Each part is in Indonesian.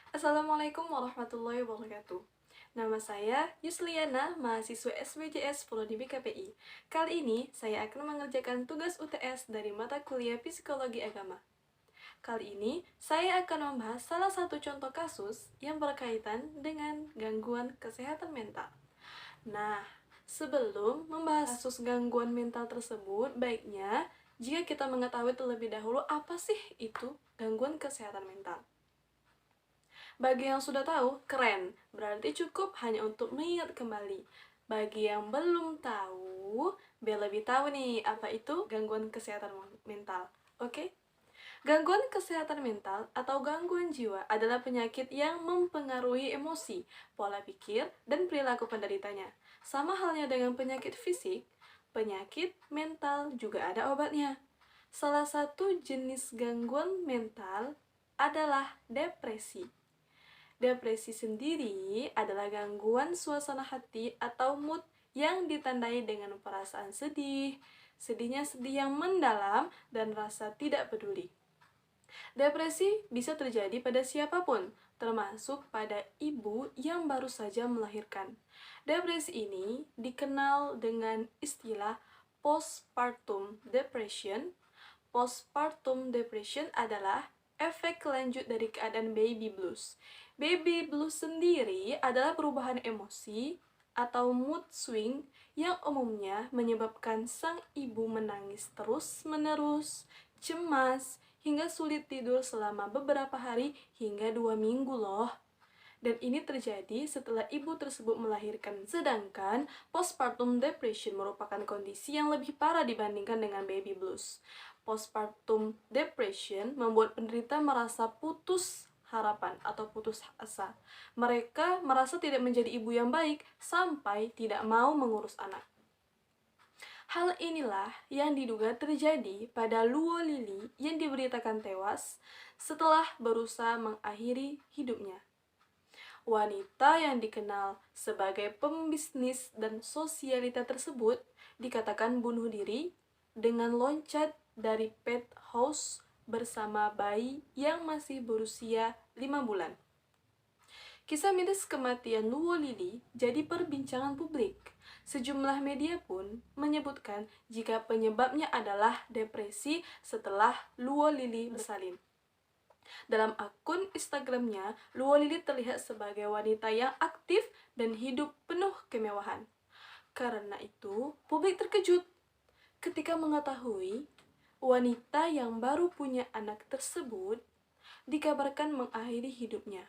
Assalamualaikum warahmatullahi wabarakatuh. Nama saya Yusliana, mahasiswa SBJS Prodi BKPI. Kali ini saya akan mengerjakan tugas UTS dari mata kuliah Psikologi Agama. Kali ini saya akan membahas salah satu contoh kasus yang berkaitan dengan gangguan kesehatan mental. Nah, sebelum membahas kasus gangguan mental tersebut, baiknya jika kita mengetahui terlebih dahulu apa sih itu gangguan kesehatan mental. Bagi yang sudah tahu, keren. Berarti cukup hanya untuk mengingat kembali. Bagi yang belum tahu, biar lebih tahu nih apa itu gangguan kesehatan mental. Oke? Gangguan kesehatan mental atau gangguan jiwa adalah penyakit yang mempengaruhi emosi, pola pikir, dan perilaku penderitanya. Sama halnya dengan penyakit fisik, penyakit mental juga ada obatnya. Salah satu jenis gangguan mental adalah depresi. Depresi sendiri adalah gangguan suasana hati atau mood yang ditandai dengan perasaan sedih, sedihnya sedih yang mendalam, dan rasa tidak peduli. Depresi bisa terjadi pada siapapun, termasuk pada ibu yang baru saja melahirkan. Depresi ini dikenal dengan istilah postpartum depression. Postpartum depression adalah efek lanjut dari keadaan baby blues. Baby blues sendiri adalah perubahan emosi atau mood swing yang umumnya menyebabkan sang ibu menangis terus-menerus, cemas, hingga sulit tidur selama beberapa hari hingga 2 minggu loh. Dan ini terjadi setelah ibu tersebut melahirkan. Sedangkan postpartum depression merupakan kondisi yang lebih parah dibandingkan dengan baby blues. Postpartum depression membuat penderita merasa putus harapan atau putus asa. Mereka merasa tidak menjadi ibu yang baik sampai tidak mau mengurus anak. Hal inilah yang diduga terjadi pada Luo Lili yang diberitakan tewas setelah berusaha mengakhiri hidupnya. Wanita yang dikenal sebagai pembisnis dan sosialita tersebut dikatakan bunuh diri dengan loncat dari penthouse bersama bayi yang masih berusia 5 bulan. Kisah miris kematian Luo Lili jadi perbincangan publik. Sejumlah media pun menyebutkan jika penyebabnya adalah depresi setelah Luo Lili bersalin. Dalam akun Instagramnya, Luo Lili terlihat sebagai wanita yang aktif dan hidup penuh kemewahan. Karena itu, publik terkejut ketika mengetahui wanita yang baru punya anak tersebut dikabarkan mengakhiri hidupnya.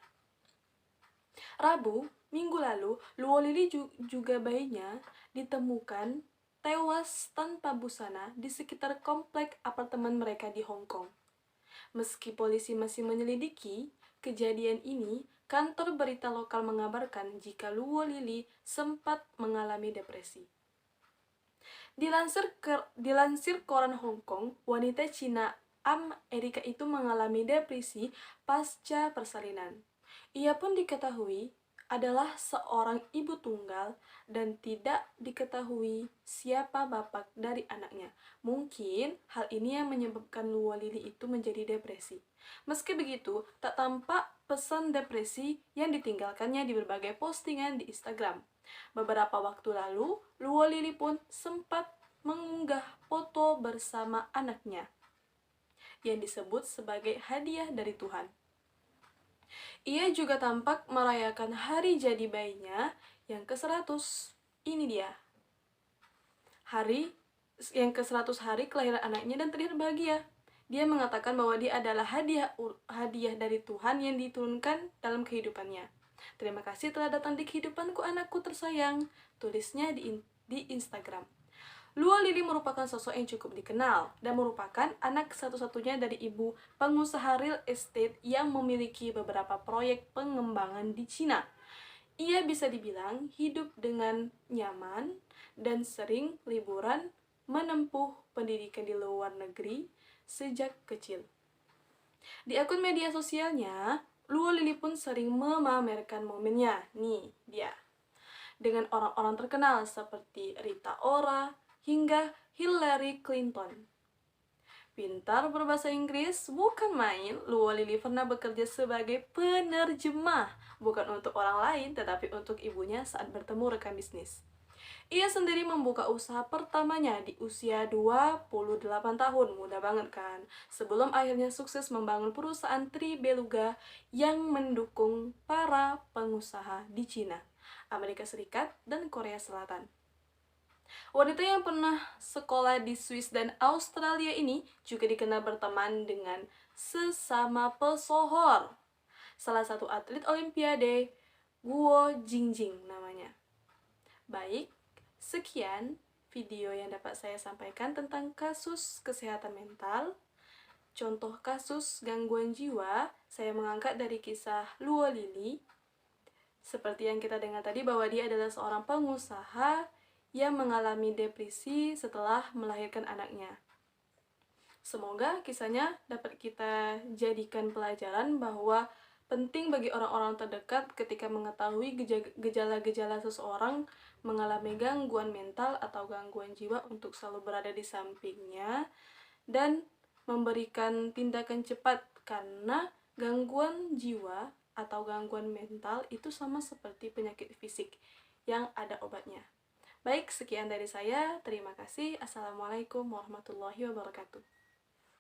Rabu, minggu lalu, Luo Lili juga bayinya ditemukan tewas tanpa busana di sekitar komplek apartemen mereka di Hong Kong. Meski polisi masih menyelidiki kejadian ini, kantor berita lokal mengabarkan jika Luo Lili sempat mengalami depresi. Dilansir koran Hong Kong, wanita Cina Erika itu mengalami depresi pasca persalinan. Ia pun diketahui adalah seorang ibu tunggal dan tidak diketahui siapa bapak dari anaknya. Mungkin hal ini yang menyebabkan Luo Lili itu menjadi depresi. Meski begitu, tak tampak pesan depresi yang ditinggalkannya di berbagai postingan di Instagram. Beberapa waktu lalu, Luo Lili pun sempat mengunggah foto bersama anaknya yang disebut sebagai hadiah dari Tuhan. Ia juga tampak merayakan hari jadi bayinya yang ke-100. Ini dia. Hari yang ke-100 hari kelahiran anaknya dan terlihat bahagia. Dia mengatakan bahwa dia adalah hadiah dari Tuhan yang diturunkan dalam kehidupannya. Terima kasih telah datang di kehidupanku anakku tersayang, tulisnya di Instagram. Luo Lili merupakan sosok yang cukup dikenal dan merupakan anak satu-satunya dari ibu pengusaha real estate yang memiliki beberapa proyek pengembangan di Cina. Ia bisa dibilang hidup dengan nyaman dan sering liburan menempuh pendidikan di luar negeri sejak kecil. Di akun media sosialnya, Luo Lili pun sering memamerkan momennya. Nih, dia. Dengan orang-orang terkenal seperti Rita Ora hingga Hillary Clinton. Pintar berbahasa Inggris bukan main, Luolili pernah bekerja sebagai penerjemah, bukan untuk orang lain, tetapi untuk ibunya saat bertemu rekan bisnis. Ia sendiri membuka usaha pertamanya di usia 28 tahun, muda banget kan? Sebelum akhirnya sukses membangun perusahaan Tribeluga yang mendukung para pengusaha di Cina, Amerika Serikat, dan Korea Selatan. Wanita yang pernah sekolah di Swiss dan Australia ini juga dikenal berteman dengan sesama pesohor. Salah satu atlet Olimpiade, Guo Jingjing namanya. Baik, sekian video yang dapat saya sampaikan tentang kasus kesehatan mental. Contoh kasus gangguan jiwa, saya mengangkat dari kisah Luo Lili. Seperti yang kita dengar tadi bahwa dia adalah seorang pengusaha yang mengalami depresi setelah melahirkan anaknya. Semoga kisahnya dapat kita jadikan pelajaran bahwa penting bagi orang-orang terdekat ketika mengetahui gejala-gejala seseorang mengalami gangguan mental atau gangguan jiwa untuk selalu berada di sampingnya dan memberikan tindakan cepat, karena gangguan jiwa atau gangguan mental itu sama seperti penyakit fisik yang ada obatnya. Baik, sekian dari saya. Terima kasih. Assalamualaikum warahmatullahi wabarakatuh.